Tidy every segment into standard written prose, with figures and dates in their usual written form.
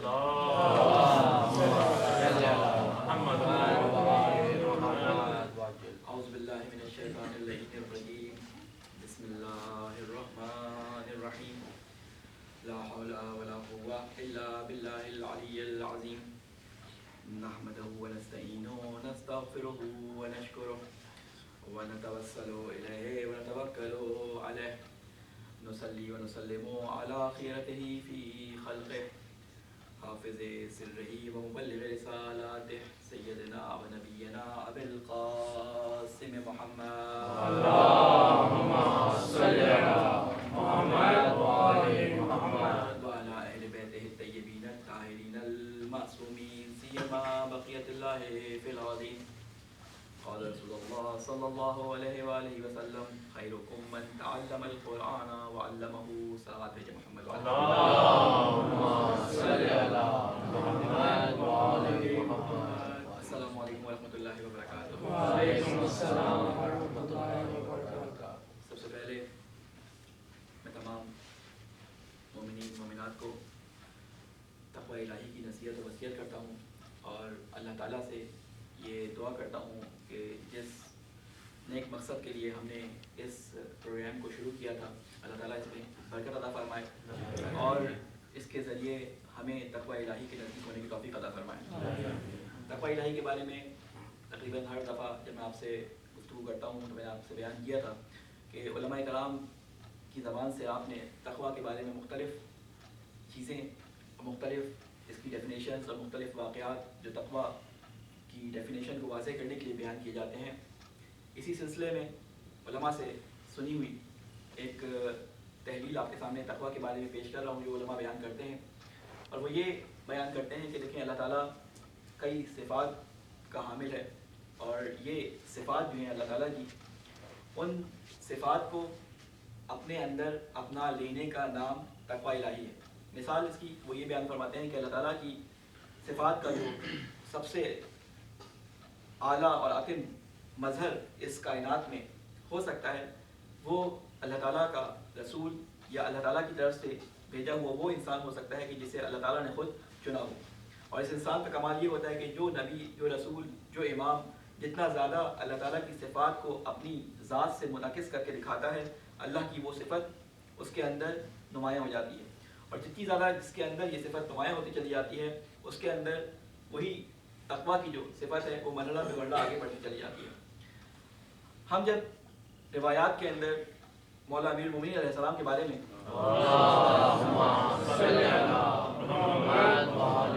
اعوذ باللہ من الشیطان اللعین الرجیم بسم اللہ الرحمن الرحیم لا حول ولا قوة الا باللہ العلی العظیم نحمده ونستعینه ونستغفره ونشکره ونتوسل الیہ ونتوکل علیہ نصلی ونسلم علی خیرته فی خلقه حافظ سرہ ومبلغ رسالاتہ سیدنا و نبینا ابی القاسم محمد اللہم صلی علی محمد وآل محمد وعلی اہل بیتہ الطیبین الطاہرین المعصومین سیما بقیت اللہ فی الارضین قال رسول اللہ صلی اللہ علیہ وآلہ وسلم خیرکم من تعلم القرآن وعلمہ صلوات بھیجے محمد اللہم صلی علی محمد وآل محمد. السلام علیکم ورحمۃ اللہ وبرکاتہ. وعلیکم السلام ورحمۃ اللہ وبرکاتہ. سب سے پہلے میں تمام مومنین مومنات کو تقوی الہی کی نصیحت و وصیت کرتا ہوں اور اللہ تعالیٰ سے یہ دعا کرتا ہوں کہ جس نیک مقصد کے لیے ہم نے اس پروگرام کو شروع کیا تھا اللہ تعالیٰ اس میں برکت عطا فرمائے اور اس کے ذریعے ہمیں تقوی الہی کے نزدیک ہونے کی توفیق عطا فرمائے. تقوی الہی کے بارے میں تقریباً ہر دفعہ جب میں آپ سے گفتگو کرتا ہوں تو میں نے آپ سے بیان کیا تھا کہ علماء کرام کی زبان سے آپ نے تقوی کے بارے میں مختلف چیزیں مختلف اس کی ڈیفینیشنز اور مختلف واقعات جو تقوی کی ڈیفینیشن کو واضح کرنے کے لیے بیان کیے جاتے ہیں. اسی سلسلے میں علماء سے سنی ہوئی ایک تحلیل آپ کے سامنے تقوی کے بارے میں پیش کر رہا ہوں جو علماء بیان کرتے ہیں اور وہ یہ بیان کرتے ہیں کہ دیکھیں اللہ تعالیٰ کئی صفات کا حامل ہے اور یہ صفات جو ہیں اللہ تعالیٰ کی ان صفات کو اپنے اندر اپنا لینے کا نام تقوی الہی ہے. مثال اس کی وہ یہ بیان فرماتے ہیں کہ اللہ تعالیٰ کی صفات کا جو سب سے اعلیٰ اور اتم مظہر اس کائنات میں ہو سکتا ہے وہ اللہ تعالیٰ کا رسول یا اللہ تعالیٰ کی طرف سے بھیجا ہوا وہ انسان ہو سکتا ہے کہ جسے اللہ تعالیٰ نے خود چنا ہو. اور اس انسان کا کمال یہ ہوتا ہے کہ جو نبی جو رسول جو امام جتنا زیادہ اللہ تعالیٰ کی صفات کو اپنی ذات سے منعکس کر کے دکھاتا ہے اللہ کی وہ صفت اس کے اندر نمایاں ہو جاتی ہے اور جتنی زیادہ جس کے اندر یہ صفت نمایاں ہوتی چلی جاتی ہے اس کے اندر وہی تقویٰ کی جو صفت ہے وہ مرحلہ پہ مرحلہ آگے بڑھتی چلی جاتی ہے. ہم جب روایات کے اندر مولا امیر المومنین علیہ السلام کے بارے میں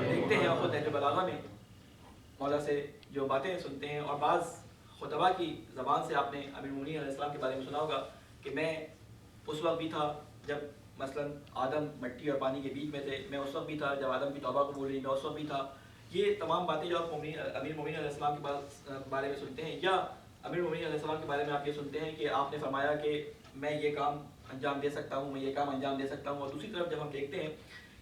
دیکھتے ہیں اور خود نہج البلاغہ میں مولا سے جو باتیں سنتے ہیں اور بعض خطبہ کی زبان سے آپ نے امیر المومنین علیہ السلام کے بارے میں سنا ہوگا کہ میں اس وقت بھی تھا جب مثلا آدم مٹی اور پانی کے بیچ میں تھے, میں اس وقت بھی تھا جب آدم کی توبہ قبول ہوئی, میں اس وقت بھی تھا. یہ تمام باتیں جو آپ امیر المومنین علیہ السلام کے بارے میں سنتے ہیں یا امیر المومنین علیہ السلام کے بارے میں آپ یہ سنتے ہیں کہ آپ نے فرمایا کہ میں یہ کام انجام دے سکتا ہوں, میں یہ کام انجام دے سکتا ہوں. اور دوسری طرف جب ہم دیکھتے ہیں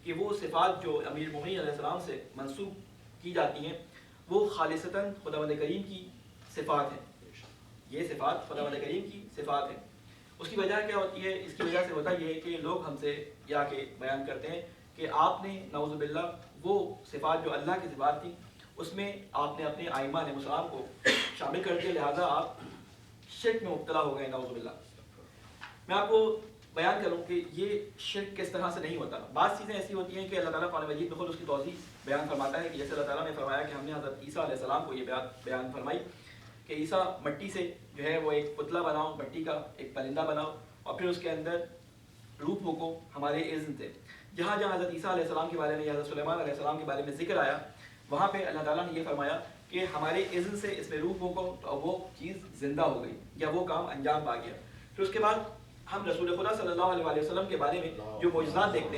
کہ وہ صفات جو امیر المومنین علیہ السلام سے منسوب کی جاتی ہیں وہ خالصتاً خداوند کریم کی صفات ہیں, یہ صفات خداوند کریم کی صفات ہیں. اس کی وجہ کیا ہوتی ہے؟ اس کی وجہ سے ہوتا یہ ہے کہ لوگ ہم سے یہ آ کے بیان کرتے ہیں کہ آپ نے نعوذ باللہ وہ صفات جو اللہ کی صفات تھی اس میں آپ نے اپنے ائمہ علیہ السلام کو شامل کر دیا, لہٰذا آپ شرک میں مبتلا ہو گئے نعوذ باللہ. میں آپ کو بیان کروں کہ یہ شرک کس طرح سے نہیں ہوتا. بعض چیزیں ایسی ہوتی ہیں کہ اللہ تعالیٰ قرآن مجید میں خود اس کی توضیح بیان فرماتا ہے کہ جیسے اللہ تعالیٰ نے فرمایا کہ ہم نے حضرت عیسیٰ علیہ السلام کو یہ بیان فرمائی کہ عیسیٰ مٹی سے جو ہے وہ ایک پتلا بناؤ, مٹی کا ایک پرندہ بناؤ اور پھر اس کے اندر روح پھونکو ہمارے اذن سے. جہاں جہاں حضرت عیسیٰ علیہ السلام کے بارے میں یا حضرت سلیمان علیہ السلام کے بارے میں ذکر آیا وہاں پہ اللہ تعالیٰ نے یہ فرمایا کہ ہمارے اذن سے اس میں روح پھونکو تو وہ چیز زندہ ہو گئی یا وہ کام انجام پا گیا. پھر اس کے بعد ہم رسول خدا صلی اللہ علیہ وسلم کے بارے میں جو معجزات دیکھتے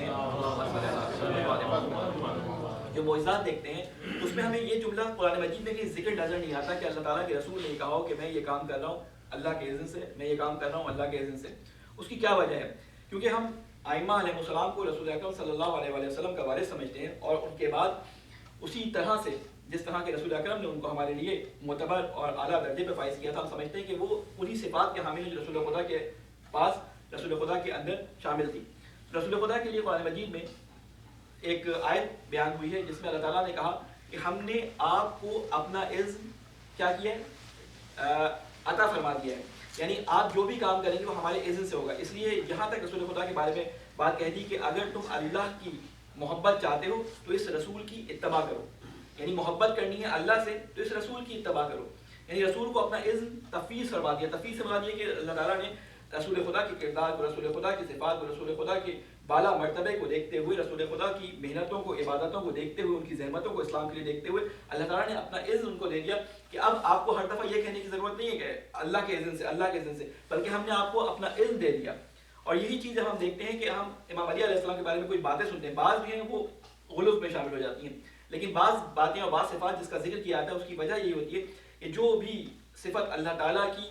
ہیں اس میں ہمیں یہ جملہ قرآن مجید میں کہ ذکر نظر نہیں آتا کہ اللہ تعالیٰ کے رسول نے یہ کہا ہو کہ میں یہ کام کر رہا ہوں اللہ کے اذن سے, میں یہ کام کر رہا ہوں اللہ کے اذن سے. اس کی کیا وجہ ہے؟ کیونکہ ہم ائمہ علیہ السلام کو رسول اکرم صلی اللہ علیہ وسلم کا وارث سمجھتے ہیں اور ان کے بعد اسی طرح سے جس طرح کے رسول اکرم نے ان کو ہمارے لیے معتبر اور اعلیٰ درجے پہ فائز کیا تھا, ہم سمجھتے ہیں کہ وہ انہی صفات کے حامل ہیں جو رسول خدا کے پاس رسول خدا کے اندر شامل تھی. رسول خدا کے لیے قرآن مجید میں ایک آیت بیان ہوئی ہے جس میں اللہ تعالیٰ نے کہا کہ ہم نے آپ کو اپنا اذن کیا کیا ہے، عطا فرما دیا ہے، یعنی آپ جو بھی کام کریں گے وہ ہمارے اذن سے ہوگا۔ اس لیے یہاں تک رسول خدا کے بارے میں بات کہہ دی کہ اگر تم اللہ کی محبت چاہتے ہو تو اس رسول کی اتباع کرو، یعنی محبت کرنی ہے اللہ سے تو اس رسول کی اتباع کرو، یعنی رسول کو اپنا اذن تفویض فرما دیا۔ تفویض سے مراد یہ کہ اللہ تعالیٰ نے رسول خدا کے کردار کو، رسول خدا کی صفات کو، رسول خدا کے بالا مرتبے کو دیکھتے ہوئے، رسول خدا کی محنتوں کو، عبادتوں کو دیکھتے ہوئے، ان کی زحمتوں کو اسلام کے لیے دیکھتے ہوئے اللہ تعالیٰ نے اپنا اذن ان کو دے دیا کہ اب آپ کو ہر دفعہ یہ کہنے کی ضرورت نہیں ہے کہ اللہ کے اذن سے، اللہ کے اذن سے، بلکہ ہم نے آپ کو اپنا اذن دے دیا۔ اور یہی چیز ہم دیکھتے ہیں کہ ہم امام علی علیہ السلام کے بارے میں کچھ باتیں سنتے ہیں، بعض بھی ہیں وہ غلوف میں شامل ہو جاتی ہیں، لیکن بعض باتیں اور بعض صفات جس کا ذکر کیا جاتا ہے اس کی وجہ یہی ہوتی ہے کہ جو بھی صفت اللہ تعالیٰ کی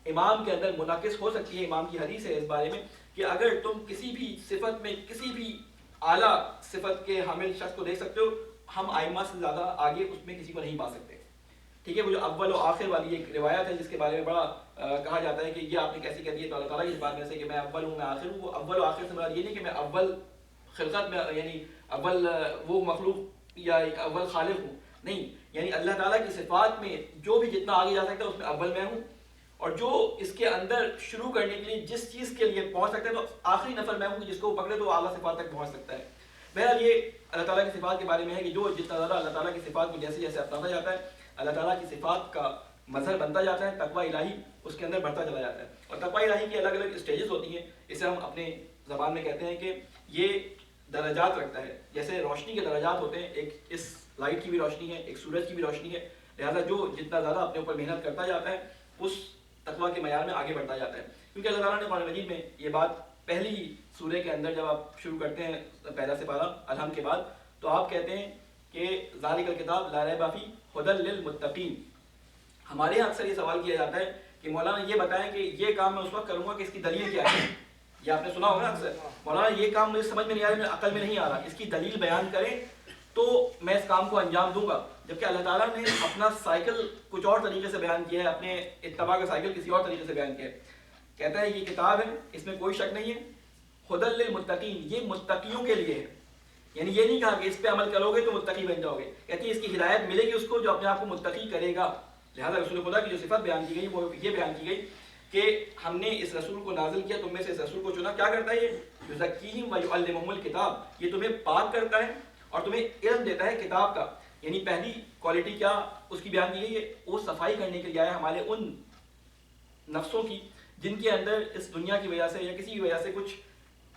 امام کے اندر منعکس ہو سکتی ہے، امام کی حدیث ہے اس بارے میں کہ اگر تم کسی بھی صفت میں کسی بھی اعلیٰ صفت کے حامل شخص کو دیکھ سکتے ہو، ہم ائمہ سے زیادہ آگے اس میں کسی کو نہیں پا سکتے۔ ٹھیک ہے، وہ جو اول و آخر والی ایک روایت ہے جس کے بارے میں بڑا کہا جاتا ہے کہ یہ آپ نے کیسے کہہ دیا، تو اللہ تعالیٰ کی اس بات میں سے کہ میں اول ہوں میں آخر ہوں، وہ اول و آخر سے مراد یہ نہیں کہ میں اول خلقت میں یعنی اول وہ مخلوق یا اول خالق ہوں، نہیں، یعنی اللہ تعالیٰ کی صفات میں جو بھی جتنا آگے جا سکتا ہے اس میں اول میں ہوں، اور جو اس کے اندر شروع کرنے کے لیے جس چیز کے لیے پہنچ سکتا ہے تو آخری نفر میں ہوں کہ جس کو وہ پکڑے تو وہ اعلیٰ صفات تک پہنچ سکتا ہے۔ بہرحال یہ اللہ تعالیٰ کی صفات کے بارے میں ہے کہ جو جتنا زیادہ اللہ تعالیٰ کی صفات کو جیسے جیسے اپناتا جاتا ہے، اللہ تعالیٰ کی صفات کا مظہر بنتا جاتا ہے، تقویٰ الہی اس کے اندر بڑھتا چلا جاتا ہے۔ اور تقویٰ الہی کی الگ الگ اسٹیجز ہوتی ہیں، اسے ہم اپنے زبان میں کہتے ہیں کہ یہ درجات رکھتا ہے، جیسے روشنی کے درجات ہوتے ہیں، ایک اس لائٹ کی بھی روشنی ہے، ایک سورج کی بھی روشنی ہے، لہٰذا جو جتنا زیادہ اپنے اوپر محنت کرتا جاتا ہے اس تقویٰ کے معیار میں آگے بڑھتا جاتا ہے، کیونکہ اللہ تعالیٰ نے قرآن مجید میں یہ بات پہلی سورہ کے اندر جب آپ شروع کرتے ہیں پہلا سپارہ الحمد کے بعد تو آپ کہتے ہیں کہ ذالک الکتاب لا ریب فیہ ھدی للمتقین۔ ہمارے یہاں اکثر یہ سوال کیا جاتا ہے کہ مولانا یہ بتائیں کہ یہ کام میں اس وقت کروں گا کہ اس کی دلیل کیا ہے، یہ آپ نے سنا ہوگا اکثر، مولانا یہ کام مجھے سمجھ میں نہیں آ رہا، میرے عقل میں نہیں آ رہا، اس کی دلیل بیان کریں تو میں اس کام کو انجام دوں گا۔ جبکہ اللہ تعالیٰ نے اپنا سائیکل کچھ اور طریقے سے بیان کیا ہے، اپنے اتباع کا سائیکل کسی اور طریقے سے بیان کیا ہے۔ کہتا ہے یہ کتاب ہے، اس میں کوئی شک نہیں ہے، ھدی للمتقین، یہ متقیوں کے لیے ہے، یعنی یہ نہیں کہا کہ اس پہ عمل کرو گے تو متقی بن جاؤ گے، کہتی ہے اس کی ہدایت ملے گی اس کو جو اپنے آپ کو متقی کرے گا۔ لہٰذا رسول خدا کی جو صفت بیان کی گئی وہ یہ بیان کی گئی کہ ہم نے اس رسول کو نازل کیا، تم میں سے اس رسول کو چنا، کیا کرتا ہے یہ یزکیہم ویعلمہم الکتاب، یہ تمہیں پاک کرتا ہے اور تمہیں علم دیتا ہے کتاب کا۔ یعنی پہلی کوالٹی کیا اس کی بیان کی گئی ہے، وہ صفائی کرنے کے لیے آیا ہمارے ان نفسوں کی جن کے اندر اس دنیا کی وجہ سے یا کسی بھی وجہ سے کچھ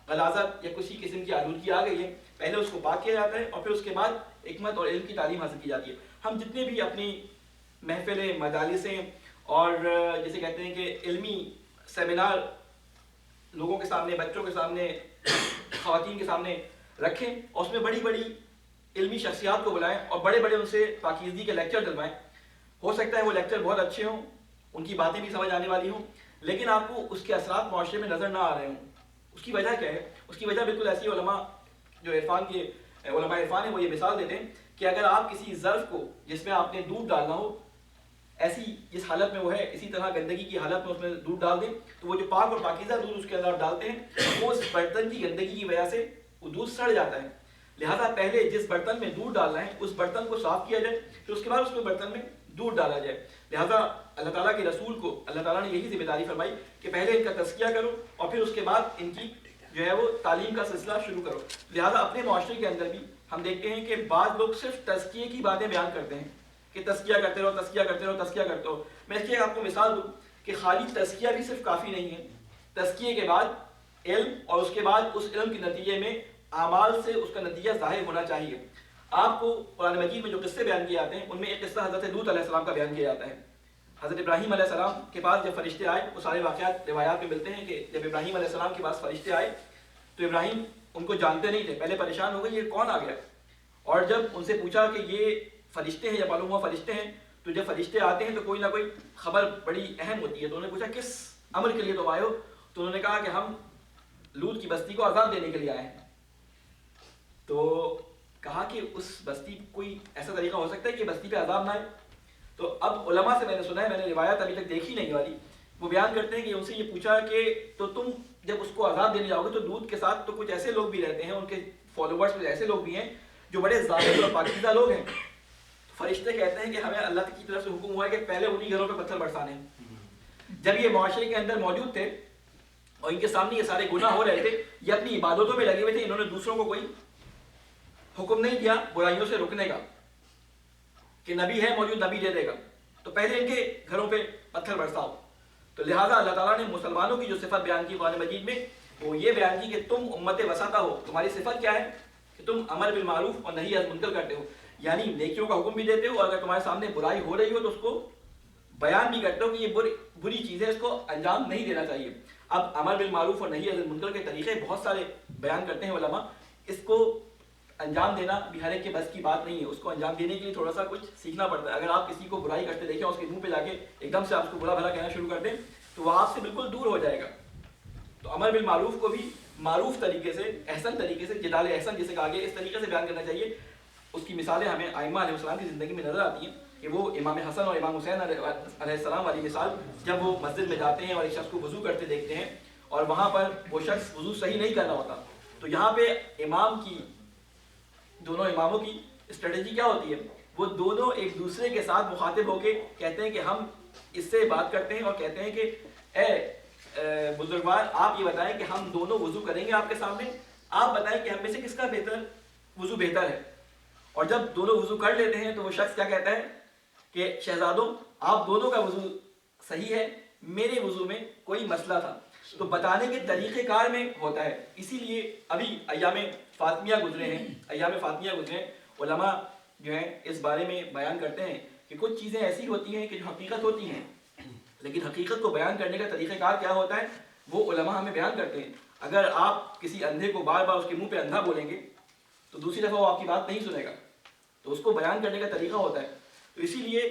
غلاظت یا کسی قسم کی آلودگی آ گئی ہے، پہلے اس کو پاک کیا جاتا ہے اور پھر اس کے بعد حکمت اور علم کی تعلیم حاصل کی جاتی ہے۔ ہم جتنے بھی اپنی محفلیں، مجالسیں اور جیسے کہتے ہیں کہ علمی سیمینار لوگوں کے سامنے، بچوں کے سامنے، خواتین کے سامنے رکھیں اور اس میں بڑی بڑی علمی شخصیات کو بلائیں اور بڑے بڑے ان سے پاکیزگی کے لیکچر دلوائیں، ہو سکتا ہے وہ لیکچر بہت اچھے ہوں، ان کی باتیں بھی سمجھ آنے والی ہوں، لیکن آپ کو اس کے اثرات معاشرے میں نظر نہ آ رہے ہوں۔ اس کی وجہ کیا ہے؟ اس کی وجہ بالکل ایسی علماء جو عرفان کے علماء عرفان ہیں وہ یہ مثال دیتے ہیں کہ اگر آپ کسی ظرف کو جس میں آپ نے دودھ ڈالنا ہو ایسی جس حالت میں وہ ہے اسی طرح گندگی کی حالت میں اس میں دودھ ڈال دیں تو وہ جو پاک اور پاکیزہ دودھ اس کے اندر ڈالتے ہیں وہ اس برتن کی گندگی کی وجہ سے وہ دودھ سڑ جاتا ہے۔ لہٰذا پہلے جس برتن میں دودھ ڈالنا ہے اس برتن کو صاف کیا جائے، پھر اس کے بعد اس میں برتن میں دودھ ڈالا جائے۔ لہٰذا اللہ تعالیٰ کے رسول کو اللہ تعالیٰ نے یہی ذمہ داری فرمائی کہ پہلے ان کا تزکیہ کرو اور پھر اس کے بعد ان کی جو ہے وہ تعلیم کا سلسلہ شروع کرو۔ لہٰذا اپنے معاشرے کے اندر بھی ہم دیکھتے ہیں کہ بعض لوگ صرف تزکیے کی باتیں بیان کرتے ہیں کہ تزکیہ کرتے رہو، تزکیہ کرتے رہو، تزکیہ کرتے رہو۔ میں اس کی آپ کو مثال دوں کہ خالی تزکیہ بھی صرف کافی نہیں ہے، تزکیے کے بعد علم اور اس کے بعد اس علم کے نتیجے میں اعمال سے اس کا نتیجہ ظاہر ہونا چاہیے۔ آپ کو قرآن مجید میں جو قصے بیان کیے جاتے ہیں ان میں ایک قصہ حضرت لوط علیہ السلام کا بیان کیا جاتا ہے۔ حضرت ابراہیم علیہ السلام کے پاس جب فرشتے آئے، وہ سارے واقعات روایات میں ملتے ہیں کہ جب ابراہیم علیہ السلام کے پاس فرشتے آئے تو ابراہیم ان کو جانتے نہیں تھے، پہلے پریشان ہو گئے یہ کون آ گیا، اور جب ان سے پوچھا کہ یہ فرشتے ہیں یا معلوم ہوا فرشتے ہیں، تو جب فرشتے آتے ہیں تو کوئی نہ کوئی خبر بڑی اہم ہوتی ہے، تو انہوں نے پوچھا کس امر کے لیے تم آئے ہو، تو انہوں نے کہا کہ ہم لوط کی بستی کو عذاب دینے کے لیے آئے ہیں۔ تو کہا کہ اس بستی کوئی ایسا طریقہ ہو سکتا ہے کہ بستی پہ عذاب نہ آئے؟ تو اب علماء سے میں نے سنا ہے، میں نے روایت ابھی تک دیکھی نہیں والی، وہ بیان کرتے ہیں کہ ان سے یہ پوچھا کہ تو تم جب اس کو عذاب دینے جاؤ گے تو لوط کے ساتھ تو کچھ ایسے لوگ بھی رہتے ہیں، ان کے فالوورس کچھ ایسے لوگ بھی ہیں جو بڑے ظاہر اور پاکیزہ لوگ ہیں. فرشتے کہتے ہیں کہ ہمیں اللہ کی طرف سے حکم ہوا ہے کہ پہلے انہی گھروں پہ پتھر برسانے ہیں. جب یہ معاشرے کے اندر موجود تھے اور ان کے سامنے یہ سارے گناہ ہو رہے تھے، یہ اپنی عبادتوں میں لگے ہوئے تھے، انہوں نے دوسروں کو کوئی حکم نہیں دیا برائیوں سے رکنے کا کہ نبی ہے موجود، نبی دے دے گا، تو پہلے ان کے گھروں پہ پتھر برساؤ. تو لہٰذا اللہ تعالیٰ نے مسلمانوں کی جو صفت بیان کی قرآن مجید میں وہ یہ بیان کی کہ تم امت وسطہ ہو. تمہاری صفت کیا ہے؟ کہ تم امر بالمعروف اور نہی عن منکر کرتے ہو، یعنی نیکیوں کا حکم بھی دیتے ہو، اور اگر تمہارے سامنے برائی ہو رہی ہو تو اس کو بیان بھی کرتے ہو کہ یہ بری چیز ہے، اس کو انجام نہیں دینا چاہیے. اب امر بالمعروف اور نہی عن منکر کے طریقے بہت سارے بیان کرتے ہیں علماء. اس کو انجام دینا بھی ہر ایک کے بس کی بات نہیں ہے، اس کو انجام دینے کے لیے تھوڑا سا کچھ سیکھنا پڑتا ہے. اگر آپ کسی کو برائی کرتے دیکھیں اور اس کے منہ پہ جا کے ایک دم سے آپ کو برا بھلا کہنا شروع کر دیں تو وہ آپ سے بالکل دور ہو جائے گا. تو امر بالمعروف کو بھی معروف طریقے سے، احسن طریقے سے، جدال احسن جسے کہا گیا، اس طریقے سے بیان کرنا چاہیے. اس کی مثالیں ہمیں ائمہ علیہ السلام کی زندگی میں نظر آتی ہیں کہ وہ امام حسن اور امام حسین علیہ السلام والی مثال، جب وہ مسجد میں جاتے ہیں اور ایک شخص کو وضو کرتے دیکھتے ہیں اور وہاں پر وہ شخص وضو صحیح نہیں کر رہا ہوتا، تو یہاں پہ امام کی، دونوں اماموں کی اسٹریٹجی کیا ہوتی ہے؟ وہ دونوں ایک دوسرے کے ساتھ مخاطب ہو کے کہتے ہیں کہ ہم اس سے بات کرتے ہیں اور کہتے ہیں کہ اے بزرگوار، آپ یہ بتائیں کہ ہم دونوں وضو کریں گے آپ کے سامنے، آپ بتائیں کہ ہم میں سے کس کا وضو بہتر ہے. اور جب دونوں وضو کر لیتے ہیں تو وہ شخص کیا کہتا ہے کہ شہزادوں، آپ دونوں کا وضو صحیح ہے، میرے وضو میں کوئی مسئلہ تھا. تو بتانے کے طریقہ کار میں ہوتا ہے. اسی لیے ابھی ایام فاطمیہ گزرے ہیں، علماء جو ہیں اس بارے میں بیان کرتے ہیں کہ کچھ چیزیں ایسی ہوتی ہیں کہ جو حقیقت ہوتی ہیں، لیکن حقیقت کو بیان کرنے کا طریقہ کار کیا ہوتا ہے وہ علماء ہمیں بیان کرتے ہیں. اگر آپ کسی اندھے کو بار بار اس کے منہ پہ اندھا بولیں گے تو دوسری دفعہ وہ آپ کی بات نہیں سنے گا. تو اس کو بیان کرنے کا طریقہ ہوتا ہے. تو اسی لیے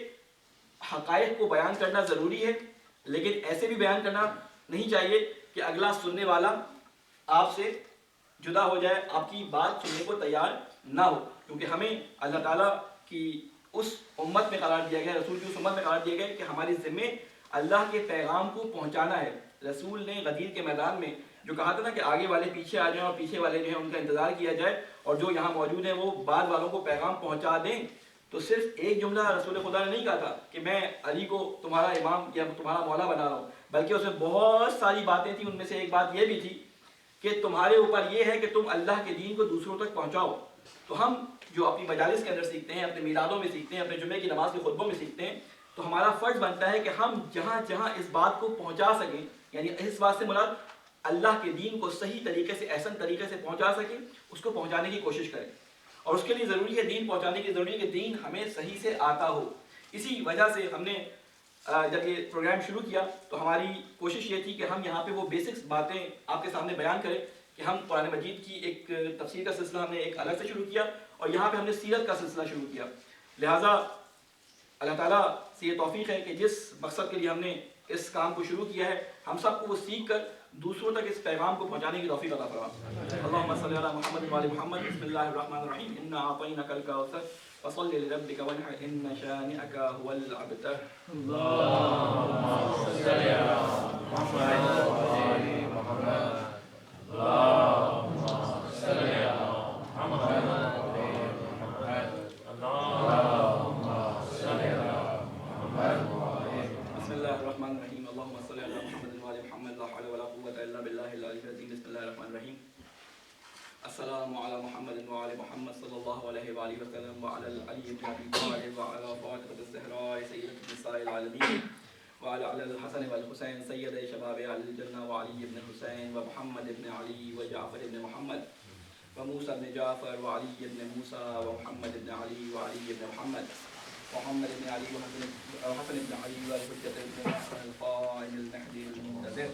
حقائق کو بیان کرنا ضروری ہے، لیکن ایسے بھی بیان کرنا نہیں چاہیے کہ اگلا سننے والا آپ سے جدا ہو جائے، آپ کی بات سننے کو تیار نہ ہو. کیونکہ ہمیں اللہ تعالیٰ کی اس امت میں قرار دیا گیا، رسول کی اس امت میں قرار دیا گیا کہ ہماری ذمہ اللہ کے پیغام کو پہنچانا ہے. رسول نے غدیر کے میدان میں جو کہا تھا نا کہ آگے والے پیچھے آ جائیں اور پیچھے والے جو ہیں ان کا انتظار کیا جائے، اور جو یہاں موجود ہیں وہ بعد والوں کو پیغام پہنچا دیں. تو صرف ایک جملہ رسول خدا نے نہیں کہا تھا کہ میں علی کو تمہارا امام یا تمہارا مولا بنا رہا ہوں، بلکہ اس میں بہت ساری باتیں تھیں. ان میں سے ایک بات یہ بھی تھی کہ تمہارے اوپر یہ ہے کہ تم اللہ کے دین کو دوسروں تک پہنچاؤ. تو ہم جو اپنی مجالس کے اندر سیکھتے ہیں، اپنے میلادوں میں سیکھتے ہیں، اپنے جمعے کی نماز کے خطبوں میں سیکھتے ہیں، تو ہمارا فرض بنتا ہے کہ ہم جہاں جہاں اس بات کو پہنچا سکیں، یعنی اس بات سے مراد اللہ کے دین کو صحیح طریقے سے، احسن طریقے سے پہنچا سکیں، اس کو پہنچانے کی کوشش کریں. اور اس کے لیے ضروری ہے، دین پہنچانے کی ضروری ہے کہ دین ہمیں صحیح سے آتا ہو. اسی وجہ سے ہم نے جب یہ پروگرام شروع کیا تو ہماری کوشش یہ تھی کہ ہم یہاں پہ وہ بیسکس باتیں آپ کے سامنے بیان کریں کہ ہم قرآن مجید کی ایک تفسیر کا سلسلہ ہم نے ایک الگ سے شروع کیا، اور یہاں پہ ہم نے سیرت کا سلسلہ شروع کیا. لہٰذا اللہ تعالیٰ سے یہ توفیق ہے کہ جس مقصد کے لیے ہم نے اس کام کو شروع کیا ہے، ہم سب کو وہ سیکھ کر دوسروں تک اس پیغام کو پہنچانے کی توفیق عطا فرما. اللہم صلی علی محمد وعلی محمد. بسم اللہ الرحمن الرحیم. انا اعطیناک الکوثر فصل لربک وانحر ان شانئک هو الابتر. اللهم صل على محمد وعلى محمد. اللهم صل على محمد وعلى محمد. اللهم صل على محمد وعلى محمد. بسم اللہ الرحمن الرحیم. اللہم صل علی محمد وعلی محمد. لا حول ولا قوة الا باللہ العلی العظیم. بسم اللہ الرحمن الرحیم. السلام علی محمد وعلی محمد صلی اللہ علیہ وآلہ وسلم وعلی علی بن ابی طالب وعلی فاطمة الزہراء سیدۃ النساء العالمین وعلی الحسن والحسین سید شباب اہل الجنہ وعلی بن حسین ومحمد بن علی وجعفر بن محمد وموسى بن جعفر وعلي بن موسى ومحمد بن علي وعلي بن محمد ومحمد بن علي وحسن بن علي والحجة بن الحسن القائم المهدي المنتظر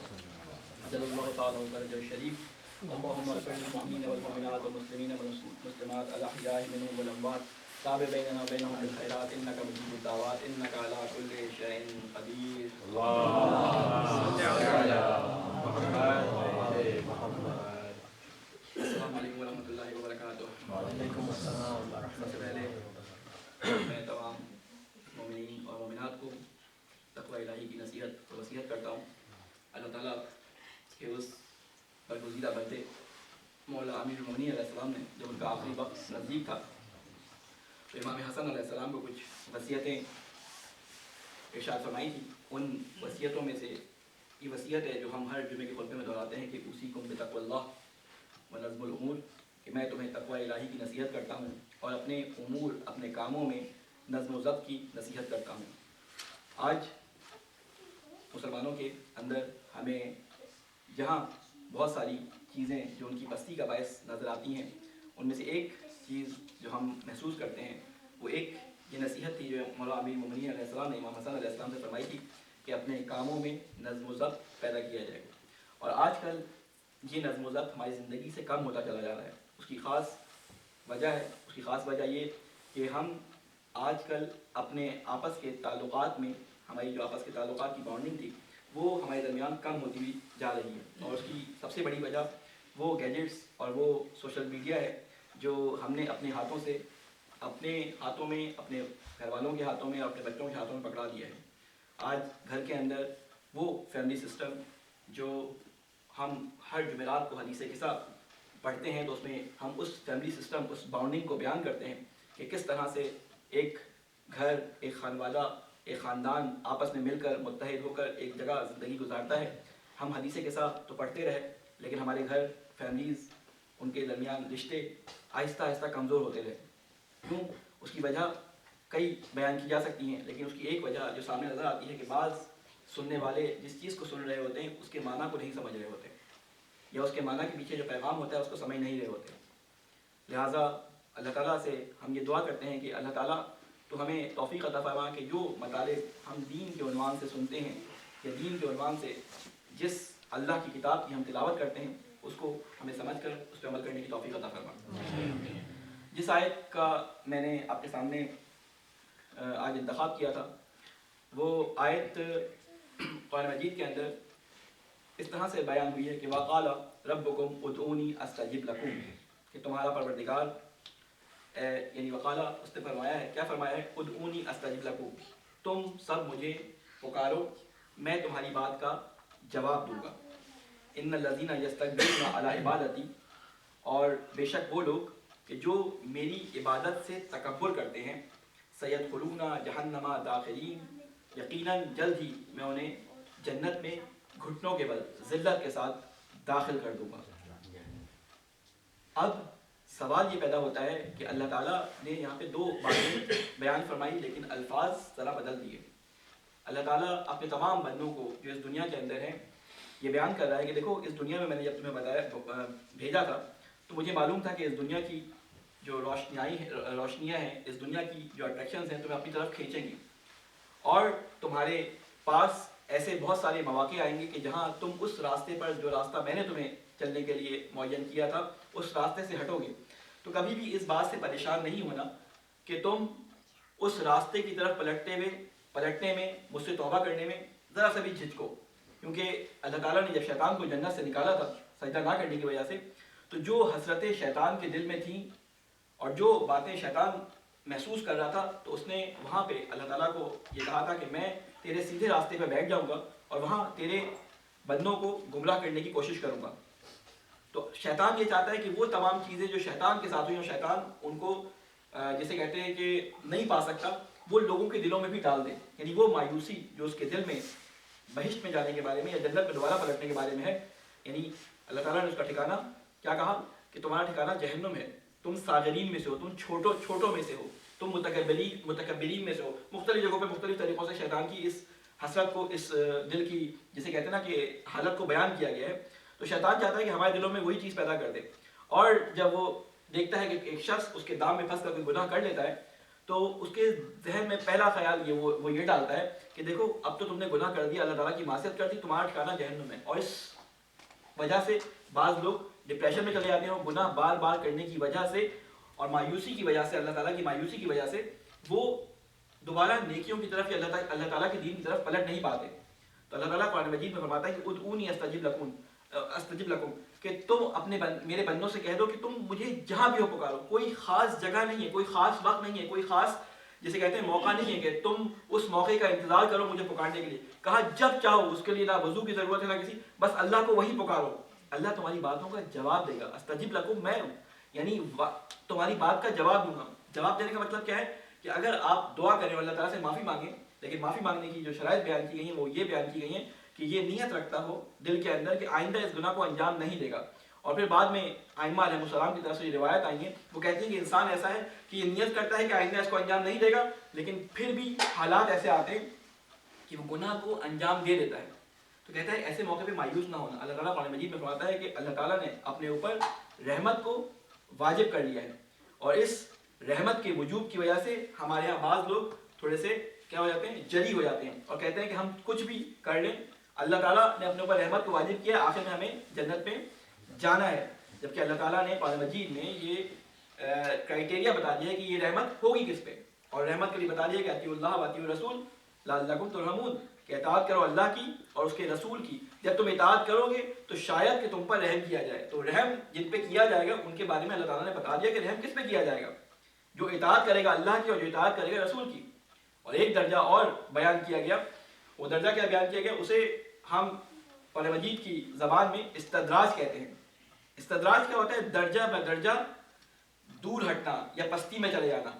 عجل الله تعالى وفرجه الشريف. اللهم اغفر للمؤمنين والمؤمنات والمسلمين والمسلمات الأحياء منهم والأموات. تابع بيننا وبينهم بالخيرات إنك مجيب الدعوات إنك على كل شيء قدير. اللهم صل على محمد وعلى محمد. السلام علیکم ورحمۃ اللہ وبرکاتہ. وعلیکم السلام سب سے پہلے میں تمام مومنین اور مومنات کو تقوی الہی کی نصیحت و وصیت کرتا ہوں. اللہ تعالیٰ کے اس برگزیدہ بندے مولا امیر المومنین علیہ السلام نے جب ان کا آخری وقت نزدیک تھا تو امام حسن علیہ السلام کو کچھ وصیتیں ارشاد فرمائی تھی. ان وصیتوں میں سے یہ وصیت ہے جو ہم ہر جمعے کے خطبے میں دہراتے ہیں کہ اوصیکم بتقوی اللہ و نظم الامور، کہ میں تمہیں تقوی الہی کی نصیحت کرتا ہوں اور اپنے امور اپنے کاموں میں نظم و ضبط کی نصیحت کرتا ہوں. آج مسلمانوں کے اندر ہمیں جہاں بہت ساری چیزیں جو ان کی پستی کا باعث نظر آتی ہیں، ان میں سے ایک چیز جو ہم محسوس کرتے ہیں وہ ایک یہ نصیحت تھی جو مولا امیر المومنین علیہ السلام نے امام حسن علیہ السلام سے فرمائی تھی کہ اپنے کاموں میں نظم و ضبط پیدا کیا جائے. اور آج کل یہ نظم و ضبط ہماری زندگی سے کم ہوتا چلا جا رہا ہے. اس کی خاص وجہ یہ کہ ہم آج کل اپنے آپس کے تعلقات میں، ہماری جو آپس کے تعلقات کی بانڈنگ تھی وہ ہمارے درمیان کم ہوتی ہوئی جا رہی ہے. اور اس کی سب سے بڑی وجہ وہ گیجٹس اور وہ سوشل میڈیا ہے جو ہم نے اپنے ہاتھوں میں، اپنے گھر والوں کے ہاتھوں میں اور اپنے بچوں کے ہاتھوں میں پکڑا دیا ہے. آج گھر کے اندر وہ فیملی سسٹم جو ہم ہر جمعرات کو حدیث قصہ پڑھتے ہیں تو اس میں ہم اس فیملی سسٹم، اس باؤنڈنگ کو بیان کرتے ہیں کہ کس طرح سے ایک گھر، ایک خانوادہ، ایک خاندان آپس میں مل کر متحد ہو کر ایک جگہ زندگی گزارتا ہے. ہم حدیث قصہ تو پڑھتے رہے لیکن ہمارے گھر، فیملیز، ان کے درمیان رشتے آہستہ آہستہ کمزور ہوتے رہے. کیوں؟ اس کی وجہ کئی بیان کی جا سکتی ہیں، لیکن اس کی ایک وجہ جو سامنے نظر آتی ہے کہ بعض سننے والے جس چیز کو سن رہے ہوتے ہیں اس کے معنی کو نہیں سمجھ رہے ہوتے، یا اس کے معنی کے پیچھے جو پیغام ہوتا ہے اس کو سمجھ نہیں رہے ہوتے. لہٰذا اللہ تعالیٰ سے ہم یہ دعا کرتے ہیں کہ اللہ تعالیٰ تو ہمیں توفیق عطا فرما کہ جو مطالب ہم دین کے عنوان سے سنتے ہیں یا دین کے عنوان سے جس اللہ کی کتاب کی ہم تلاوت کرتے ہیں اس کو ہمیں سمجھ کر اس پہ عمل کرنے کی توفیق عطا فرما. جس آیت کا میں نے آپ کے سامنے آج انتخاب کیا تھا وہ آیت قرآن مجید کے اندر اس طرح سے بیان ہوئی ہے کہ وَقَالَ رَبُّكُمْ اُدْعُونِي أَسْتَجِبْ لَكُمْ، کہ تمہارا پروردگار یعنی وقالا اس نے فرمایا ہے، کیا فرمایا ہے؟ اُدْعُونِي أَسْتَجِبْ لَكُمْ، تم سب مجھے پکارو میں تمہاری بات کا جواب دوں گا. إِنَّ الَّذِينَ يَسْتَكْبِرُونَ عَلَىٰ عِبَادَتِي، اور بے شک وہ لوگ کہ جو میری عبادت سے تکبر کرتے ہیں، سَيَدْخُلُونَ جَهَنَّمَ دَاخِرِينَ، یقیناً جلد ہی میں انہیں جنت میں گھٹنوں کے بل ذلت کے ساتھ داخل کر دوں گا. اب سوال یہ پیدا ہوتا ہے کہ اللہ تعالیٰ نے یہاں پہ دو باتیں بیان فرمائی لیکن الفاظ ذرا بدل دیے. اللہ تعالیٰ اپنے تمام بندوں کو جو اس دنیا کے اندر ہیں یہ بیان کر رہا ہے کہ دیکھو اس دنیا میں نے جب تمہیں بھیجا تھا تو مجھے معلوم تھا کہ اس دنیا کی جو روشنیاں ہیں، اس دنیا کی جو اٹریکشنز ہیں تمہیں اپنی طرف کھینچیں گی اور تمہارے پاس ایسے بہت سارے مواقع آئیں گے کہ جہاں تم اس راستے پر، جو راستہ میں نے تمہیں چلنے کے لیے معین کیا تھا، اس راستے سے ہٹو گے. تو کبھی بھی اس بات سے پریشان نہیں ہونا کہ تم اس راستے کی طرف پلٹنے میں، مجھ سے توبہ کرنے میں ذرا سا بھی جھجکو. کیونکہ اللہ تعالیٰ نے جب شیطان کو جنت سے نکالا تھا سجدہ نہ کرنے کی وجہ سے، تو جو حسرتیں شیطان کے دل میں تھیں اور جو باتیں شیطان محسوس کر رہا تھا، تو اس نے وہاں پہ اللہ تعالیٰ کو یہ کہا تھا کہ میں تیرے سیدھے راستے پہ بیٹھ جاؤں گا اور وہاں تیرے بندوں کو گمراہ کرنے کی کوشش کروں گا. تو شیطان یہ چاہتا ہے کہ وہ تمام چیزیں جو شیطان کے ساتھ ہوئی اور شیطان ان کو جسے کہتے ہیں کہ نہیں پا سکتا، وہ لوگوں کے دلوں میں بھی ڈال دے. یعنی وہ مایوسی جو اس کے دل میں بہشت میں جانے کے بارے میں یا جنت میں دوبارہ پلٹنے کے بارے میں ہے، یعنی اللہ تعالیٰ نے اس کا ٹھکانہ کیا کہا کہ تمہارا ٹھکانہ جہنم ہے، تم ساغرین میں سے ہو، تم چھوٹوں میں سے ہو، تم متکبرین میں سے ہو. مختلف جگہوں پہ مختلف طریقوں سے شیطان کی اس حسرت کو، اس دل کی جسے کہتے ہیں نا کہ حالت کو بیان کیا گیا ہے. تو شیطان چاہتا ہے کہ ہمارے دلوں میں وہی چیز پیدا کر دے، اور جب وہ دیکھتا ہے کہ ایک شخص اس کے دام میں پھنس کر کوئی گناہ کر لیتا ہے تو اس کے ذہن میں پہلا خیال وہ یہ ڈالتا ہے کہ دیکھو اب تو تم نے گناہ کر دیا، اللہ تعالیٰ کی معصیت کر دی، تمہارا ٹھکانہ جہنم ہے. اور اس وجہ سے بعض لوگ ڈپریشن میں چلے جاتے ہیں، گناہ بار بار کرنے کی وجہ سے اور مایوسی کی وجہ سے، اللہ تعالیٰ کی مایوسی کی وجہ سے وہ دوبارہ نیکیوں کی طرف یا اللہ تعالیٰ کے دین کی طرف پلٹ نہیں پاتے. تو اللہ تعالیٰ قرآن مجید میں فرماتا ہے کہ ادعونی استجب لکم، کہ تم میرے بندوں سے کہہ دو کہ تم مجھے جہاں بھی ہو پکارو. کوئی خاص جگہ نہیں ہے، کوئی خاص وقت نہیں ہے، کوئی خاص جسے کہتے ہیں موقع نہیں ہے کہ تم اس موقع کا انتظار کرو مجھے پکارنے کے لیے. کہا جب چاہو، اس کے لیے نہ وضو کی ضرورت ہے نہ کسی، بس اللہ کو وہی پکارو. اللہ تمہاری باتوں کا جواب دے گا. استجب لکم میں ہوں, یعنی تمہاری بات کا جواب دوں گا. جواب دینے کا مطلب کیا ہے کہ اگر آپ دعا کریں اور اللہ تعالیٰ سے معافی مانگیں, لیکن معافی مانگنے کی جو شرائط بیان کی گئی ہیں وہ یہ بیان کی گئی ہیں کہ یہ نیت رکھتا ہو دل کے اندر کہ آئندہ اس گناہ کو انجام نہیں دے گا. اور پھر بعد میں ائمہ علیہ السلام کی طرف سے یہ روایت آئی ہیں, وہ کہتی ہیں کہ انسان ایسا ہے کہ یہ نیت کرتا ہے کہ آئندہ اس کو انجام نہیں دے گا, لیکن پھر بھی حالات ایسے آتے ہیں کہ وہ گناہ کو انجام دے دیتا ہے. تو کہتا ہے ایسے موقع پہ مایوس نہ ہونا. اللہ تعالیٰ قرآن مجید میں فرماتا ہے کہ اللہ تعالیٰ نے اپنے اوپر رحمت کو واجب کر لیا ہے, اور اس رحمت کے وجوب کی وجہ سے ہمارے یہاں بعض لوگ تھوڑے سے کیا ہو جاتے ہیں, جری ہو جاتے ہیں, اور کہتے ہیں کہ ہم کچھ بھی کر لیں, اللہ تعالیٰ نے اپنے اوپر رحمت کو واجب کیا, آخر میں ہمیں جنت میں جانا ہے. جبکہ اللہ تعالیٰ نے قرآن مجید میں یہ کرائٹیریا بتا دیا ہے کہ یہ رحمت ہوگی کس پہ, اور رحمت کے لیے بتا دیا کہ اطیعوا اللہ و اطیعوا الرسول لعلکم ترحمون, کہ اطاعت کرو اللہ کی اور اس کے رسول کی, جب تم اطاعت کرو گے تو شاید کہ تم پر رحم کیا جائے. تو رحم جن پہ کیا جائے گا ان کے بارے میں اللہ تعالیٰ نے بتا دیا کہ رحم کس پہ کیا جائے گا, جو اطاعت کرے گا اللہ کی اور جو اطاعت کرے گا رسول کی. اور ایک درجہ اور بیان کیا گیا, وہ درجہ کیا بیان کیا گیا, اسے ہم قرآن مجید کی زبان میں استدراج کہتے ہیں. استدراج کیا ہوتا ہے؟ درجہ بدرجہ دور ہٹنا یا پستی میں چلے جانا.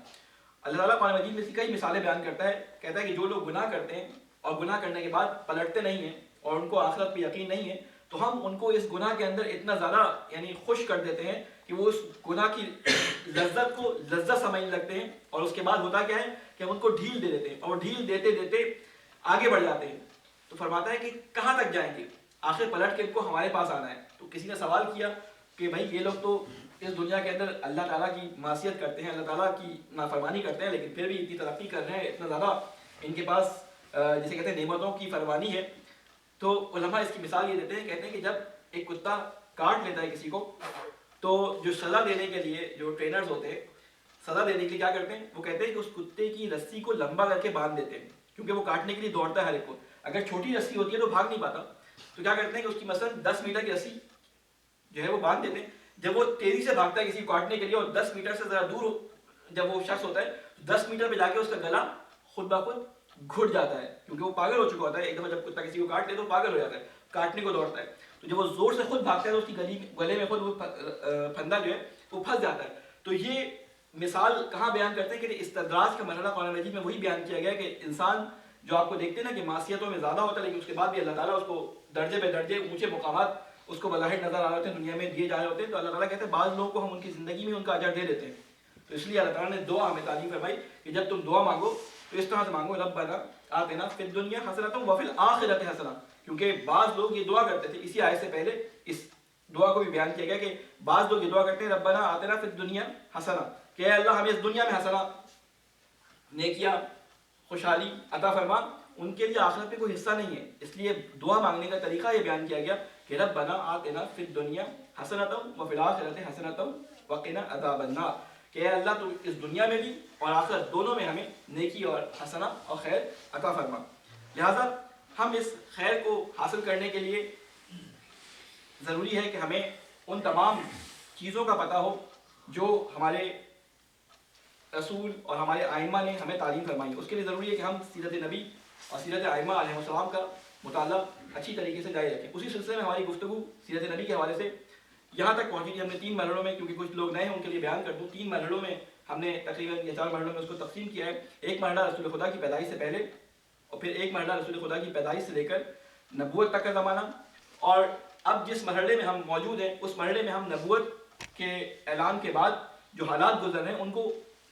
اللہ تعالیٰ قرآن مجید میں سے کئی مثالیں بیان کرتا ہے, کہتا ہے کہ جو لوگ گناہ کرتے ہیں اور گناہ کرنے کے بعد پلٹتے نہیں ہیں اور ان کو آخرت پہ یقین نہیں ہے, تو ہم ان کو اس گناہ کے اندر اتنا زیادہ یعنی خوش کر دیتے ہیں کہ وہ اس گناہ کی لذت کو لذت سمجھنے لگتے ہیں, اور اس کے بعد ہوتا کیا ہے کہ ہم ان کو ڈھیل دے دیتے ہیں, اور ڈھیل دیتے دیتے آگے بڑھ جاتے ہیں. تو فرماتا ہے کہ کہاں تک جائیں گے, آخر پلٹ کے ان کو ہمارے پاس آنا ہے. تو کسی نے سوال کیا کہ بھائی یہ لوگ تو اس دنیا کے اندر اللہ تعالیٰ کی معصیت کرتے ہیں, اللہ تعالیٰ کی نافرمانی کرتے ہیں, لیکن پھر بھی اتنی ترقی کر رہے ہیں, اتنا زیادہ ان کے پاس جسے کہتے ہیں نعمتوں کی فراوانی ہے. تو علماء اس کی مثال یہ دیتے ہیں, کہتے ہیں کہ جب ایک کتا کاٹ لیتا ہے کسی کو, تو جو سزا دینے کے لیے جو ٹرینرز ہوتے ہیں, سزا دینے کے لیے کیا کرتے ہیں, وہ کہتے ہیں کہ اس کتے کی رسی کو لمبا کر کے باندھ دیتے ہیں, کیونکہ وہ کاٹنے کے لیے دوڑتا ہے ہر ایک کو. اگر چھوٹی رسی ہوتی ہے تو بھاگ نہیں پاتا, تو کیا کرتے ہیں کہ اس کی مثلاً 10 میٹر کی رسی جو ہے وہ باندھ دیتے ہیں. جب وہ تیزی سے بھاگتا ہے کسی کو کاٹنے کے لیے, اور 10 میٹر سے ذرا دور جب وہ شخص ہوتا ہے, 10 میٹر پہ جا کے اس کا گلا خود بخود گھٹ جاتا ہے, کیونکہ وہ پاگل ہو چکا ہوتا ہے. ایک دفعہ جب کتا کسی کو کاٹ لے تو پاگل ہو جاتا ہے, کاٹنے کو دوڑتا ہے. تو جب وہ زور سے خود بھاگتا ہے تو اس کی گلے میں خود وہ پھندا جو ہے وہ پھنس جاتا ہے. تو یہ مثال کہاں بیان کرتے ہیں کہ استدراج کا مرحلہ قرآن مجید میں وہی بیان کیا گیا کہ انسان جو آپ کو دیکھتے ہیں نا کہ معصیتوں میں زیادہ ہوتا ہے, لیکن اس کے بعد بھی اللہ تعالیٰ اس کو درجے بے درجے اونچے مقامات اس کو بظاہر نظر آ رہے ہوتے ہیں, دنیا میں دیے جا رہے ہوتے ہیں. تو اللہ تعالیٰ کہتے ہیں بعض لوگوں کو ہم ان کی زندگی میں ان کا اجر دے دیتے ہیں. تو اس لیے اللہ تعالیٰ نے دعا ہمیں تعلیم فرمائی کہ جب تم دعا مانگو تو اس طرح سے مانگو, ربنا آتنا فی الدنیا حسنۃ وفی الآخرۃ حسنۃ. کیونکہ بعض لوگ یہ دعا کرتے تھے, اسی آیت سے پہلے اس دعا کو بھی بیان کیا گیا کہ بعض لوگ یہ دعا کرتے ہیں ربنا آتنا فی الدنیا حسنۃ, کہ اے اللہ ہمیں اس دنیا میں حسنہ نیکیاں خوشحالی عطا فرما, ان کے لیے آخرت میں کوئی حصہ نہیں ہے. اس لیے دعا مانگنے کا طریقہ یہ بیان کیا گیا کہ ربنا آتنا فی الدنیا حسنۃ وفی الآخرۃ حسنۃ وقنا عذاب النار, کہ اے اللہ تو اس دنیا میں بھی اور آخرت دونوں میں ہمیں نیکی اور حسنہ اور خیر عطا فرما. لہٰذا ہم اس خیر کو حاصل کرنے کے لیے ضروری ہے کہ ہمیں ان تمام چیزوں کا پتہ ہو جو ہمارے رسول اور ہمارے ائمہ نے ہمیں تعلیم فرمائی. اس کے لیے ضروری ہے کہ ہم سیرت نبی اور سیرت ائمہ علیہ السلام کا مطالعہ اچھی طریقے سے جاری رکھیں. اسی سلسلے میں ہماری گفتگو سیرت نبی کے حوالے سے یہاں تک پہنچی کہ ہم نے 3 مرحلوں میں, کیونکہ کچھ لوگ نئے ہیں ان کے لیے بیان کر دوں, 3 مرحلوں میں ہم نے تقریباً یا 4 مرحلوں میں اس کو تقسیم کیا ہے. ایک مرحلہ رسول خدا کی پیدائش سے پہلے, اور پھر ایک مرحلہ رسول خدا کی پیدائش سے لے کر نبوت تک کا زمانہ, اور اب جس مرحلے میں ہم موجود ہیں اس مرحلے میں ہم نبوت کے اعلان کے بعد جو حالات گزر رہے ہیں ان کو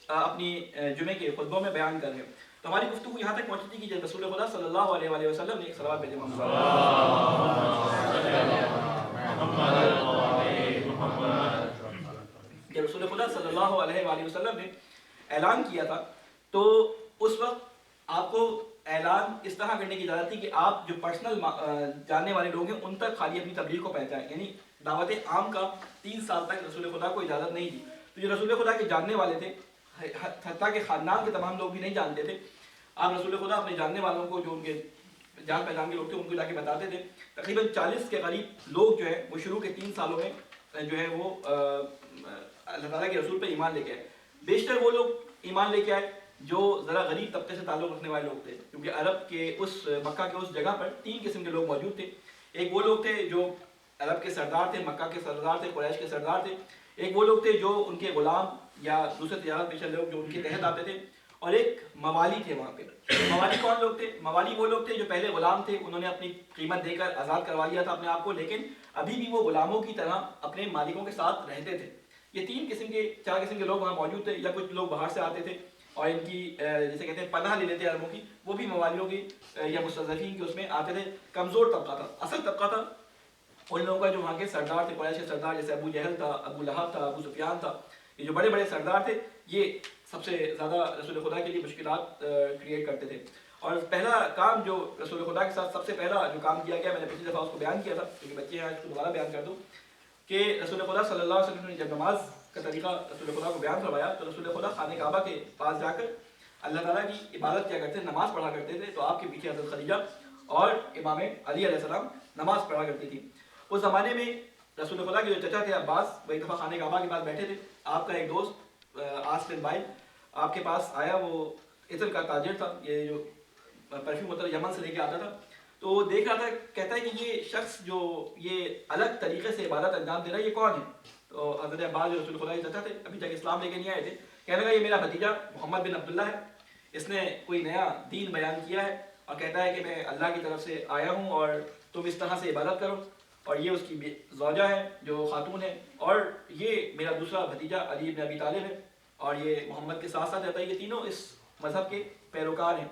اپنی جمعے کے خطبوں میں بیان کر رہے ہیں. تو ہماری گفتگو یہاں تک پہنچی تھی کہ جب رسول خدا صلی اللہ علیہ وآلہ وسلم نے صلوات بھیجے جب رسول خدا صلی اللہ علیہ وآلہ وسلم نے اعلان کیا تھا, تو اس وقت آپ کو اعلان اس طرح کرنے کی اجازت تھی کہ آپ جو پرسنل جاننے والے لوگ ہیں ان تک خالی اپنی تبلیغ کو پہنچائیں. یعنی دعوت عام کا 3 سال تک رسول خدا کو اجازت نہیں دی. تو جو رسول خدا کے جاننے والے تھے, حتیٰ کہ خاندان کے تمام لوگ بھی نہیں جانتے تھے, آپ رسول خدا اپنے جاننے والوں کو جو ان کے جان پہچان کے لوگ تھے ان کو جا کے بتاتے تھے. تقریباً 40 کے قریب لوگ جو ہے وہ شروع کے 3 سالوں میں جو ہے وہ اللہ تعالیٰ کے رسول پہ ایمان لے کے آئے. بیشتر وہ لوگ ایمان لے کے آئے جو ذرا غریب طبقے سے تعلق رکھنے والے لوگ تھے, کیونکہ عرب کے اس مکہ کے اس جگہ پر 3 قسم کے لوگ موجود تھے. ایک وہ لوگ تھے جو عرب کے سردار تھے، مکہ کے سردار تھے، قریش کے سردار تھے. ایک وہ لوگ تھے جو ان کے غلام یا دوسرے تجارت پیشہ لوگ جو ان کے تحت آتے تھے، اور ایک موالی تھے وہاں پہ. موالی کون لوگ تھے؟ موالی وہ لوگ تھے جو پہلے غلام تھے، انہوں نے اپنی قیمت دے کر آزاد کروا لیا تھا اپنے آپ کو، لیکن ابھی بھی وہ غلاموں کی طرح اپنے مالکوں کے ساتھ رہتے تھے. یہ چار قسم کے لوگ وہاں موجود تھے، یا کچھ لوگ باہر سے آتے تھے اور ان کی جیسے کہتے ہیں پناہ لے لیتے عربوں کی، وہ بھی موالیوں کی یا مستضعفین کی اس میں آتے تھے. کمزور طبقہ تھا، اصل طبقہ تھا ان لوگوں کا جو وہاں کے سردار تھے، قریش کے سردار، جیسے ابو جہل تھا، ابو لہب تھا، ابو سفیان تھا. یہ جو بڑے بڑے سردار تھے یہ سب سے زیادہ رسول خدا کے لیے مشکلات کریٹ کرتے تھے. اور پہلا کام جو رسول خدا کے ساتھ سب سے پہلا جو کام کیا گیا، میں نے پچھلی دفعہ اس کو بیان کیا تھا کیونکہ بچے ہیں، آج کو دوبارہ بیان کر دوں کہ رسول خدا صلی اللہ علیہ وسلم نے جب نماز کا طریقہ رسول خدا کو بیان کروایا تو رسول خدا خانہ کعبہ کے پاس جا کر اللہ تعالیٰ کی عبادت کیا کرتے تھے، نماز پڑھا کرتے تھے. تو آپ کے پیچھے حضرت خدیجہ اور امام علی علیہ السلام نماز پڑھا کرتی تھی. اس زمانے میں رسول خدا کے جو چچا تھے عباس، وہ ایک دفعہ خانہ کعبہ کے پاس بیٹھے تھے. آپ کا ایک دوست عاص بن وائل آپ کے پاس آیا، وہ عطر کا تاجر تھا، یہ جو پرفیوم ہوتا ہے یمن سے لے کے آتا تھا. تو وہ دیکھ رہا تھا، کہتا ہے کہ یہ شخص جو یہ الگ طریقے سے عبادت انجام دے رہا ہے یہ کون ہے؟ تو حضرت عباس جو رسول خدا کے چچا تھے، ابھی تک اسلام لے کے نہیں آئے تھے، کہنے لگا یہ میرا بھتیجا محمد بن عبداللہ ہے، اس نے کوئی نیا دین بیان کیا ہے اور کہتا ہے کہ میں اللہ کی طرف سے آیا ہوں اور تم اس طرح سے عبادت کرو. اور یہ اس کی زوجہ ہے جو خاتون ہے، اور یہ میرا دوسرا بھتیجا علی بن ابی طالب ہے، اور یہ محمد کے ساتھ ساتھ رہتا ہے. یہ تینوں اس مذہب کے پیروکار ہیں.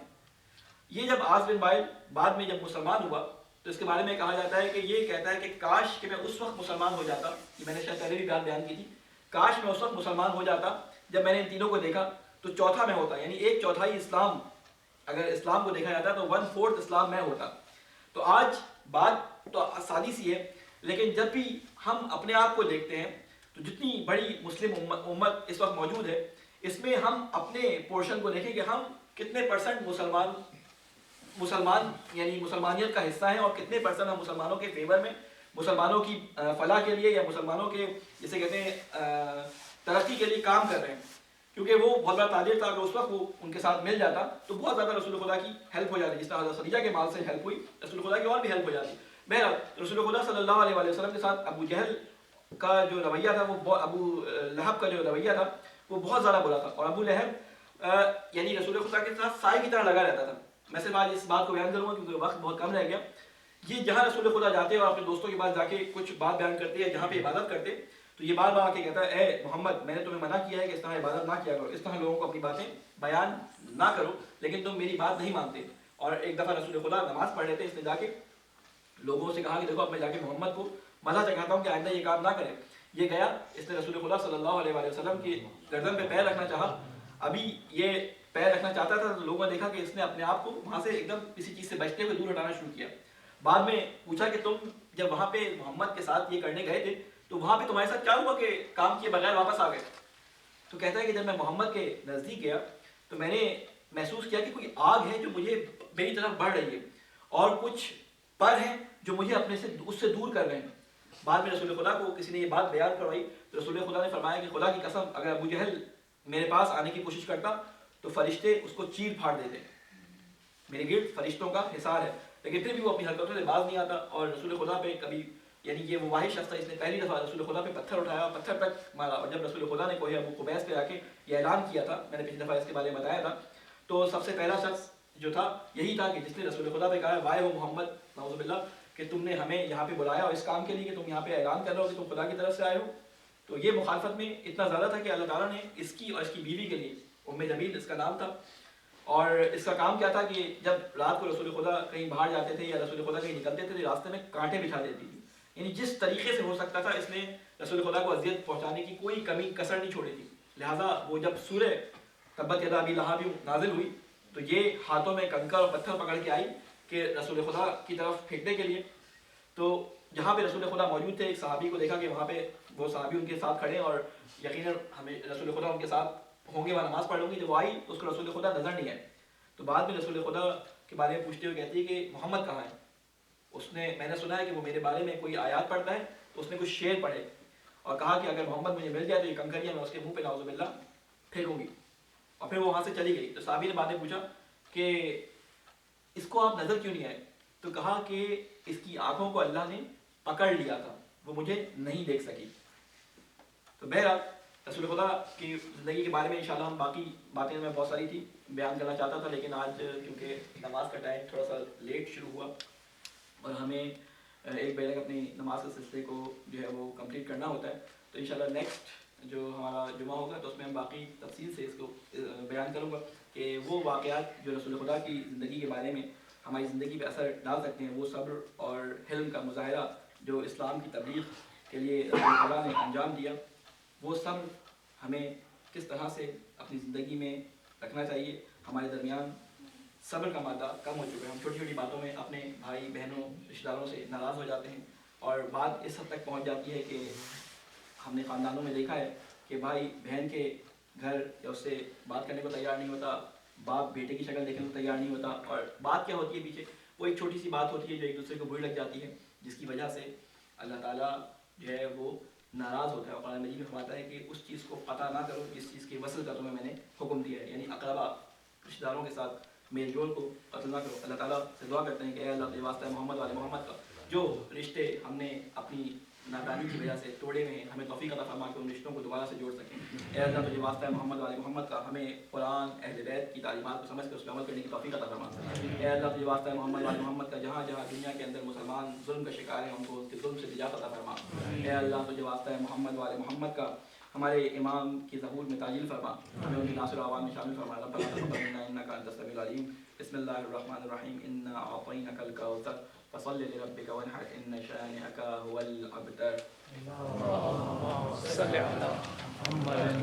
یہ جب عاص بن وائل بعد میں جب مسلمان ہوا تو اس کے بارے میں کہا جاتا ہے کہ یہ کہتا ہے کہ کاش کہ میں اس وقت مسلمان ہو جاتا. یہ میں نے شاید پہلے بھی بات بیان کی تھی، کاش میں اس وقت مسلمان ہو جاتا جب میں نے ان تینوں کو دیکھا تو چوتھا میں ہوتا، یعنی ایک چوتھائی اسلام، اگر اسلام کو دیکھا جاتا تو 1/4 اسلام میں ہوتا. تو آج بات تو آسانی سی ہے، لیکن جب بھی ہم اپنے آپ کو دیکھتے ہیں تو جتنی بڑی مسلم امت اس وقت موجود ہے، اس میں ہم اپنے پورشن کو دیکھیں کہ ہم کتنے پرسنٹ مسلمان یعنی مسلمانیت کا حصہ ہیں، اور کتنے پرسنٹ ہم مسلمانوں کے فیور میں، مسلمانوں کی فلاح کے لیے یا مسلمانوں کے جسے کہتے ہیں ترقی کے لیے کام کر رہے ہیں. کیونکہ وہ بہت بڑا تاجر تھا، اگر اس وقت وہ ان کے ساتھ مل جاتا تو بہت زیادہ رسول خدا کی ہیلپ ہو جاتی. جس طرح حضرت خدیجہ کے مال سے ہیلپ ہوئی، رسول خدا کی اور بھی ہیلپ ہو جاتی. بہرحال رسول خدا صلی اللہ علیہ وسلم کے ساتھ ابو جہل کا جو رویہ تھا، وہ ابو لہب کا جو رویہ تھا وہ بہت زیادہ برا تھا. اور ابو لہب یعنی رسول خدا کے ساتھ سائے کی طرح لگا رہتا تھا. میں صرف آج اس بات کو بیان کروں گا کیونکہ وقت بہت کم رہ گیا. یہ جہاں رسول خدا جاتے اور اپنے دوستوں کے پاس جا کے کچھ بات بیان کرتے ہیں، جہاں پہ عبادت کرتے، تو یہ بار بار آ کے کہتا ہے اے محمد، میں نے تمہیں منع کیا ہے کہ اس طرح عبادت نہ کیا کرو، اس طرح لوگوں کو اپنی باتیں بیان نہ کرو، لیکن تم میری بات نہیں مانتے. اور ایک دفعہ رسول خدا نماز پڑھ رہے تھے، اس نے جا کے لوگوں سے کہا کہ دیکھو اب میں جا کے محمد کو مزہ چکھاتا ہوں کہ آئندہ یہ کام نہ کرے. یہ گیا، اس نے رسول خدا صلی اللہ علیہ وسلم کی گردن پہ پیر رکھنا چاہا. ابھی یہ پیر رکھنا چاہتا تھا تو لوگوں نے دیکھا کہ اس نے اپنے آپ کو وہاں سے ایک دم کسی چیز سے بچتے ہوئے دور ہٹانا شروع کیا. بعد میں پوچھا کہ تم جب وہاں پہ محمد کے ساتھ یہ کرنے گئے تھے تو وہاں پہ تمہارے ساتھ کیا ہوا کہ کام کیے بغیر واپس آ گئے؟ تو کہتا ہے کہ جب میں محمد کے نزدیک گیا تو میں نے محسوس کیا کہ کوئی آگ ہے جو مجھے میری طرف بڑھ رہی ہے، اور کچھ پر ہیں جو مجھے اپنے سے اس سے دور کر رہے ہیں. بعد میں رسول خدا کو کسی نے یہ بات بیان کروائی تو رسول خدا نے فرمایا کہ خدا کی قسم اگر ابو جہل میرے پاس آنے کی کوشش کرتا تو فرشتے اس کو چیر پھاڑ دیتے. میرے گرد فرشتوں کا حصار ہے، لیکن پھر بھی وہ اپنی حرکتوں سے باز نہیں آتا. اور رسول خدا پہ کبھی یعنی یہ وہ واحد شخص تھا، اس نے پہلی دفعہ رسول خدا پہ پتھر اٹھایا اور پتھر تک مارا. اور جب رسول خدا نے کوہ ابو قبیس پہ آ کے یہ اعلان کیا تھا، میں نے پچھلی دفعہ اس کے بارے میں بتایا تھا، تو سب سے پہلا شخص جو تھا یہی تھا کہ جس نے رسول خدا پہ کہا وائے ہو محمد نعوذ باللہ کہ تم نے ہمیں یہاں پہ بلایا اور اس کام کے لیے کہ تم یہاں پہ اعلان کر رہے ہو کہ تم خدا کی طرف سے آئے ہو. تو یہ مخالفت میں اتنا زیادہ تھا کہ اللہ تعالیٰ نے اس کی اور اس کی بیوی کے لیے، ام جمیل اس کا نام تھا، اور اس کا کام کیا تھا کہ جب رات کو رسول خدا کہیں باہر جاتے تھے یا رسول خدا کہیں نکلتے تھے تو راستے میں کانٹے بچھا دیتی تھی. یعنی جس طریقے سے ہو سکتا تھا اس نے رسول خدا کو اذیت پہنچانے کی کوئی کمی کسر نہیں چھوڑی تھی. لہٰذا وہ جب سورہ تبت یدا ابی لہب نازل ہوئی تو یہ ہاتھوں میں کنکر اور پتھر پکڑ کے آئی کہ رسول خدا کی طرف پھینکنے کے لیے. تو جہاں پہ رسول خدا موجود تھے ایک صحابی کو دیکھا کہ وہاں پہ وہ صحابی ان کے ساتھ کھڑے ہیں اور یقیناً ہمیں رسول خدا ان کے ساتھ ہوں گے، وہ نماز پڑھ لوں گی. جب وہ آئی تو اس کو رسول خدا نظر نہیں آئے. تو بعد میں رسول خدا کے بارے میں پوچھتے ہوئے کہتی ہے کہ محمد کہاں ہے؟ میں نے سنا ہے کہ وہ میرے بارے میں کوئی آیات پڑھتا ہے، تو اس نے کچھ شعر پڑھے اور کہا کہ اگر محمد مجھے مل جائے تو یہ کنکریاں میں اس کے منہ پہ نعوذ باللہ پھینکوں گی. اور پھر وہ وہاں سے چلی گئی. تو صحابی نے بعد میں پوچھا کہ اس کو آپ نظر کیوں نہیں آئے؟ تو کہا کہ اس کی آنکھوں کو اللہ نے پکڑ لیا تھا. وہ مجھے نہیں دیکھ سکی. تو بہرحال رسول خدا کی زندگی کے بارے میں انشاءاللہ ہم باقی باتیں میں بہت ساری تھی بیان کرنا چاہتا تھا، لیکن آج کیونکہ نماز کا ٹائم تھوڑا سا لیٹ شروع ہوا اور ہمیں 1 بجے تک اپنی نماز کے سلسلے کو جو ہے وہ کمپلیٹ کرنا ہوتا ہے، تو انشاءاللہ نیکسٹ جو ہمارا جمعہ ہوگا تو اس میں ہم باقی تفصیل سے اس کو بیان کروں گا کہ وہ واقعات جو رسول خدا کی زندگی کے بارے میں ہماری زندگی پہ اثر ڈال سکتے ہیں، وہ صبر اور حلم کا مظاہرہ جو اسلام کی تبلیغ کے لیے رسول خدا نے انجام دیا، وہ سب ہمیں کس طرح سے اپنی زندگی میں رکھنا چاہیے. ہمارے درمیان صبر کا مادہ کم ہو چکا ہے، ہم چھوٹی چھوٹی باتوں میں اپنے بھائی بہنوں رشتہ داروں سے ناراض ہو جاتے ہیں، اور بات اس حد تک پہنچ جاتی ہے کہ ہم نے خاندانوں میں دیکھا ہے کہ بھائی بہن کے گھر یا اس سے بات کرنے کو تیار نہیں ہوتا، باپ بیٹے کی شکل دیکھنے کو تیار نہیں ہوتا، اور بات کیا ہوتی ہے پیچھے، وہ ایک چھوٹی سی بات ہوتی ہے جو ایک دوسرے کو بری لگ جاتی ہے، جس کی وجہ سے اللہ تعالیٰ جو ہے وہ ناراض ہوتا ہے. اور قرآن مجید میں فرماتا ہے کہ اس چیز کو قطع نہ کرو جس چیز کی وصل کا تمہیں میں نے حکم دیا ہے، یعنی اقربا رشتہ داروں کے ساتھ میل جول کو قتل نہ کرو. اللہ تعالیٰ سے دعا کرتے ہیں کہ اے اللہ تیرے واسطہ محمد والے محمد کا جو رشتے ہم نے اپنی نادانی کی وجہ سے توڑے ہوئے ہیں، ہمیں توفیق عطا فرما کہ ان رشتوں کو دوبارہ سے جوڑ سکیں. اے اللہ تجھے واسطہ محمد والے محمد کا ہمیں قرآن اہل بیت کی تعلیمات کو سمجھ کر اس پہ عمل کرنے کی توفیق عطا فرما. اے اللہ تجھے واسطہ محمد والے محمد کا جہاں جہاں دنیا کے اندر مسلمان ظلم کا شکار ہیں، ہم کو اس کے ظلم سے نجات عطا فرما. اے اللہ تجھے واسطہ محمد والے محمد کا ہمارے امام کی ظہور میں تعجیل فرما، ہمیں ان کی ناصر اعوان میں شامل فرما. ربنا تقبل منا انک انت السمیع العلیم. بسم اللہ الرحمن الرحیم. انا اعطینک الکوثر فصل لربک وانحر ان شانئک هو الابتر. اللهم صل على محمد